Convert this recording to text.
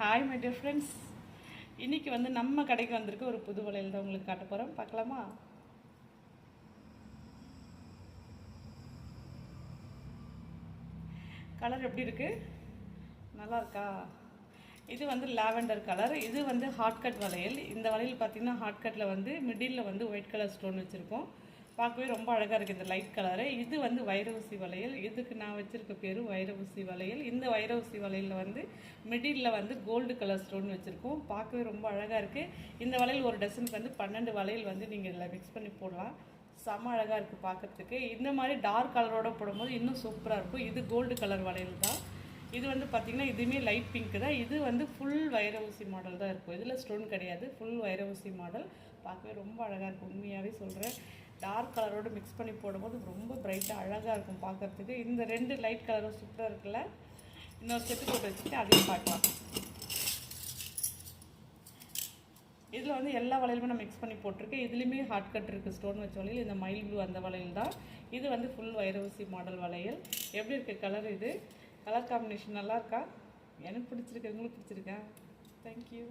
Hi my dear friends. இன்றைக்கி வந்து நம்ம கடைக்கு வந்திருக்க ஒரு புது வளையல் தான் உங்களுக்கு காட்ட போகிறோம். பார்க்கலாமா? கலர் எப்படி இருக்குது? நல்லா இருக்கா? இது வந்து லாவெண்டர் கலர். இது வந்து ஹாட் கட் வளையல். இந்த வளையல் பார்த்திங்கன்னா ஹாட் கட்டில் வந்து மிடில் வந்து ஒயிட் கலர் ஸ்டோன் வச்சுருக்கோம். பார்க்கவே ரொம்ப அழகாக இருக்குது இந்த லைட் கலரு. இது வந்து வைரஊசி வளையல். இதுக்கு நான் வச்சுருக்க பேர் வைரஊசி வளையல். இந்த வைரஊசி வளையலில் வந்து மிடில் வந்து கோல்டு கலர் ஸ்டோன் வச்சுருக்கோம். பார்க்கவே ரொம்ப அழகாக இருக்குது. இந்த வளையல் ஒரு டசனுக்கு வந்து 12 வளையல் வந்து நீங்கள் இதில் மிக்ஸ் பண்ணி போடலாம். செம்ம அழகாக இருக்குது பார்க்குறதுக்கு. இந்த மாதிரி டார்க் கலரோடு போடும்போது இன்னும் சூப்பராக இருக்கும். இது கோல்டு கலர் வளையல் தான். இது வந்து பார்த்திங்கன்னா இதுவுமே லைட் பிங்க் தான். இது வந்து ஃபுல் வைரஊசி மாடல் தான் இருக்கும். இதில் ஸ்டோன் கிடையாது, ஃபுல் வைரஊசி மாடல். பார்க்கவே ரொம்ப அழகாக இருக்கும். உண்மையாகவே சொல்கிறேன். டார்க் கலரோடு மிக்ஸ் பண்ணி போடும்போது ரொம்ப பிரைட்டாக அழகாக இருக்கும் பார்க்குறதுக்கு. இந்த 2 லைட் கலரும் சூப்பராக இருக்குல்ல. இன்னொரு செட்டு போட்டு வச்சுட்டு அதையும் பார்க்கலாம். இதில் வந்து எல்லா வளையலுமே நான் மிக்ஸ் பண்ணி போட்டிருக்கேன். இதுலேயுமே ஹாட் கட் இருக்குது, ஸ்டோன் வச்ச வளையல். இந்த மயில் ப்ளூ அந்த வளையல் தான். இது வந்து ஃபுல் வைரஊசி மாடல் வளையல். எப்படி இருக்குது கலர்? இது கலர் காம்பினேஷன் நல்லா இருக்கா? எனக்கு பிடிச்சிருக்கு. உங்களுக்கு பிடிச்சிருக்கா? தேங்க்யூ.